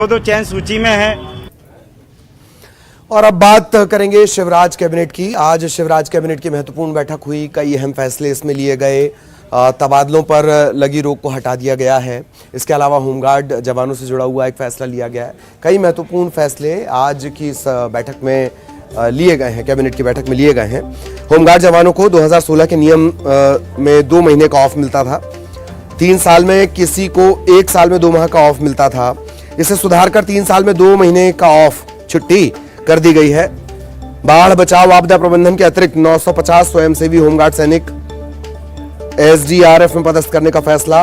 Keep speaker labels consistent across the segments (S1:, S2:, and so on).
S1: तो चयन सूची में है।
S2: और अब बात करेंगे शिवराज कैबिनेट की। आज शिवराज कैबिनेट की महत्वपूर्ण बैठक हुई। कई अहम फैसले इसमें लिए गए। तबादलों पर लगी रोक को हटा दिया गया है। इसके अलावा होमगार्ड जवानों से जुड़ा हुआ एक फैसला लिया गया है। कई महत्वपूर्ण फैसले आज की इस बैठक में लिए गए हैं, कैबिनेट की बैठक में लिए गए हैं। होमगार्ड जवानों को 2016 के नियम में 2 महीने का ऑफ मिलता था। 3 साल में किसी को 1 साल में 2 माह का ऑफ मिलता था। इसे सुधारकर 3 साल में 2 महीने का ऑफ छुट्टी कर दी गई है। बाढ़ बचाव आपदा प्रबंधन के अतिरिक्त 950 स्वयंसेवी होमगार्ड सैनिक एसडीआरएफ में पदस्थ करने का फैसला।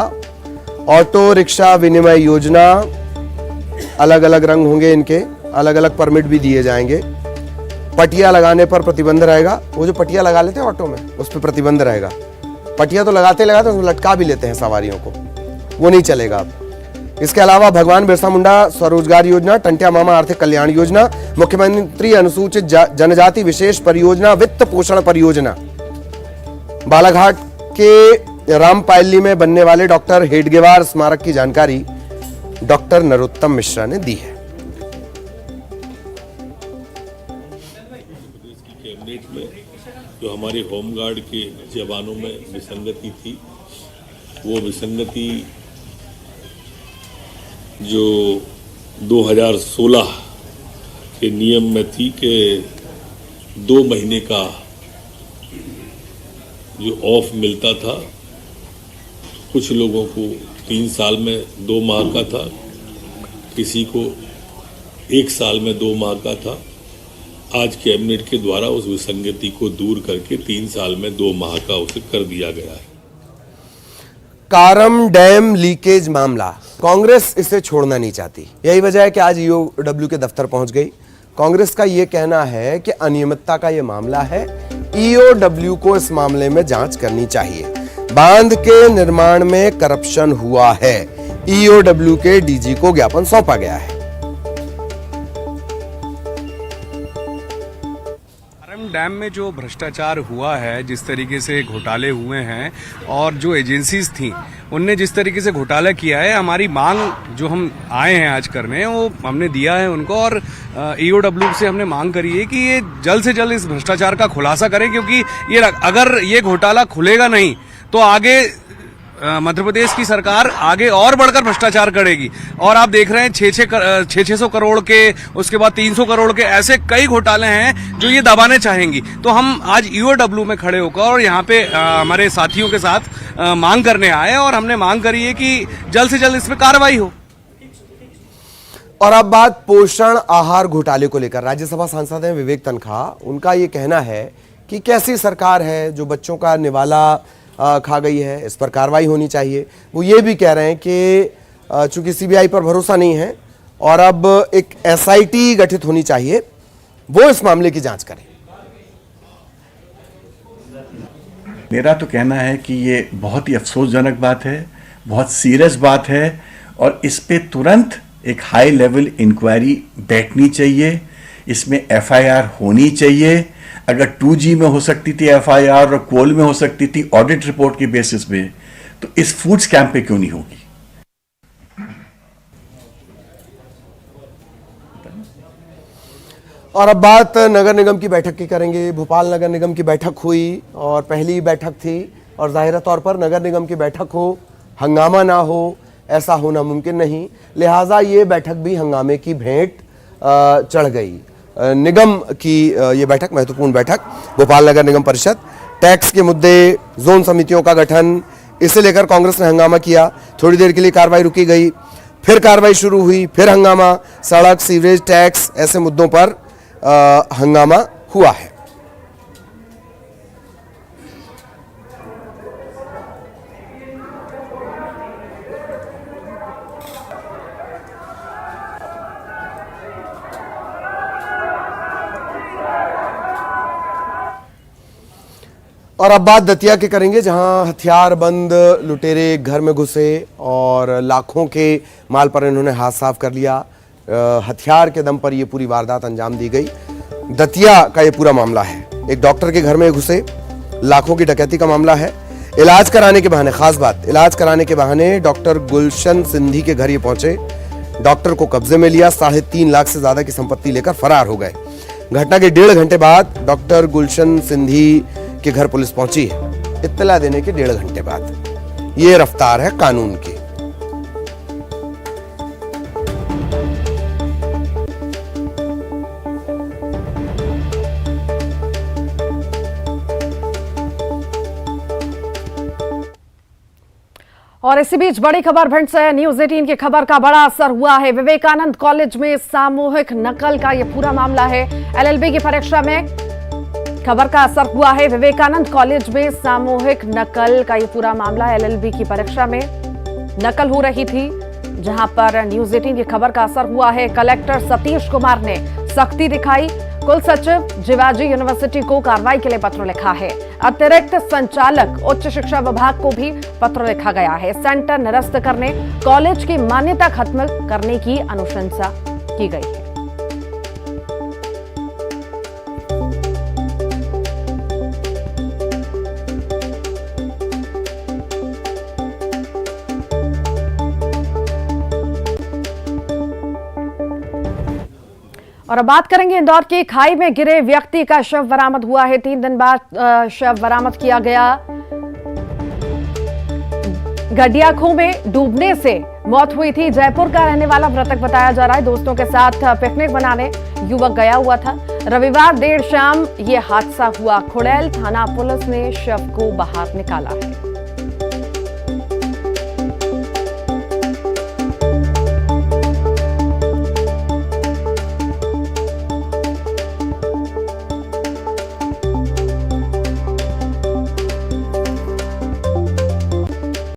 S2: ऑटो रिक्शा विनिमय योजना, अलग अलग रंग होंगे इनके, अलग अलग परमिट भी दिए जाएंगे। पटिया लगाने पर प्रतिबंध रहेगा। वो जो पटिया लगा लेते हैं ऑटो में, उस पर प्रतिबंध रहेगा। पटिया तो लगाते उसमें लटका भी लेते हैं सवारियों को, वो नहीं चलेगा अब। इसके अलावा भगवान बिरसा मुंडा स्वरोजगार योजना, टंटिया मामा आर्थिक कल्याण योजना, मुख्यमंत्री अनुसूचित जनजाति विशेष परियोजना, वित्त पोषण परियोजना, बालाघाट के रामपायली में बनने वाले डॉक्टर हेडगेवार स्मारक की जानकारी डॉक्टर नरोत्तम मिश्रा ने दी है।
S3: कैबिनेट में जो हमारे होमगार्ड के जवानों में विसंगति थी, वो विसंगति जो 2016 के नियम में थी कि 2 महीने का जो ऑफ मिलता था, कुछ लोगों को 3 साल में 2 माह का था, किसी को 1 साल में 2 माह का था। आज कैबिनेट के द्वारा उस विसंगति को दूर करके 3 साल में 2 माह का उसे कर दिया गया है।
S2: कारम डैम लीकेज मामला, कांग्रेस इसे छोड़ना नहीं चाहती। यही वजह है कि आज ईओडब्ल्यू के दफ्तर पहुंच गई। कांग्रेस का यह कहना है कि अनियमितता का यह मामला है, ईओडब्ल्यू को इस मामले में जांच करनी चाहिए। बांध के निर्माण में करप्शन हुआ है, ईओडब्ल्यू के डीजी को ज्ञापन सौंपा गया है।
S4: डैम में जो भ्रष्टाचार हुआ है, जिस तरीके से घोटाले हुए हैं और जो एजेंसीज थी उनने जिस तरीके से घोटाला किया है, हमारी मांग जो हम आए हैं आज करने, वो हमने दिया है उनको। और ईओडब्ल्यू से हमने मांग करी है कि ये जल्द से जल्द इस भ्रष्टाचार का खुलासा करें, क्योंकि ये अगर ये घोटाला खुलेगा नहीं तो आगे मध्य प्रदेश की सरकार आगे और बढ़कर भ्रष्टाचार करेगी। और आप देख रहे हैं 600 करोड़ के, उसके बाद 300 करोड़ के, ऐसे कई घोटाले हैं जो ये दबाने चाहेंगी। तो हम आज ईओडब्ल्यू में खड़े होकर और यहाँ पे हमारे साथियों के साथ मांग करने आए और हमने मांग करी है कि जल्द से जल्द इस पर कार्रवाई हो।
S2: और अब बात पोषण आहार घोटाले को लेकर। राज्यसभा सांसद हैं विवेक तनखा, उनका ये कहना है कि कैसी सरकार है जो बच्चों का निवाला खा गई है, इस पर कार्रवाई होनी चाहिए। वो ये भी कह रहे हैं कि चूंकि सीबीआई पर भरोसा नहीं है और अब एक एसआईटी गठित होनी चाहिए, वो इस मामले की जांच करे।
S5: मेरा तो कहना है कि ये बहुत ही अफसोसजनक बात है, बहुत सीरियस बात है और इस पे तुरंत एक हाई लेवल इंक्वायरी बैठनी चाहिए। इसमें एफआईआर होनी चाहिए। अगर 2G में हो सकती थी एफआईआर और कोल में हो सकती थी ऑडिट रिपोर्ट के बेसिस पे, तो इस फूड स्कैम पे क्यों नहीं होगी?
S2: और अब बात नगर निगम की बैठक की करेंगे। भोपाल नगर निगम की बैठक हुई और पहली बैठक थी, और जाहिर तौर पर नगर निगम की बैठक हो, हंगामा ना हो, ऐसा होना मुमकिन नहीं। लिहाजा ये बैठक भी हंगामे की भेंट चढ़ गई। निगम की ये बैठक, महत्वपूर्ण बैठक, भोपाल नगर निगम परिषद, टैक्स के मुद्दे, जोन समितियों का गठन, इसे लेकर कांग्रेस ने हंगामा किया। थोड़ी देर के लिए कार्रवाई रुकी गई, फिर कार्रवाई शुरू हुई, फिर हंगामा। सड़क, सीवरेज, टैक्स, ऐसे मुद्दों पर हंगामा हुआ है। और अब बात दतिया के करेंगे, जहां हथियारबंद लुटेरे घर में घुसे और लाखों के माल पर इन्होंने हाथ साफ कर लिया। हथियार के दम पर यह पूरी वारदात अंजाम दी गई। दतिया का यह पूरा मामला है। एक डॉक्टर के घर में घुसे, लाखों की डकैती का मामला है। इलाज कराने के बहाने, खास बात, इलाज कराने के बहाने डॉक्टर गुलशन सिंधी के घर ये पहुंचे। डॉक्टर को कब्जे में लिया, 3.5 लाख से ज्यादा की संपत्ति लेकर फरार हो गए। घटना के 1.5 घंटे बाद डॉक्टर गुलशन सिंधी के घर पुलिस पहुंची है। इत्तला देने के 1.5 घंटे बाद ये रफ्तार है कानून की।
S1: और इसी बीच बड़ी खबर भिंड से न्यूज 18 की खबर का बड़ा असर हुआ है। विवेकानंद कॉलेज में सामूहिक नकल का यह पूरा मामला है। एलएलबी की परीक्षा में खबर का असर हुआ है। विवेकानंद कॉलेज में सामूहिक नकल का यह पूरा मामला एलएलबी की परीक्षा में नकल हो रही थी, जहां पर न्यूज 18 की खबर का असर हुआ है। कलेक्टर सतीश कुमार ने सख्ती दिखाई। कुल सचिव जीवाजी यूनिवर्सिटी को कार्रवाई के लिए पत्र लिखा है। अतिरिक्त संचालक उच्च शिक्षा विभाग को भी पत्र लिखा गया है। सेंटर निरस्त करने, कॉलेज की मान्यता खत्म करने की अनुशंसा की गई है। और अब बात करेंगे इंदौर की खाई में गिरे व्यक्ति का शव बरामद हुआ है। 3 दिन बाद शव बरामद किया गया। गडियाखो में डूबने से मौत हुई थी। जयपुर का रहने वाला मृतक बताया जा रहा है। दोस्तों के साथ पिकनिक मनाने युवक गया हुआ था। रविवार देर शाम ये हादसा हुआ। खुड़ैल थाना पुलिस ने शव को बाहर निकाला है।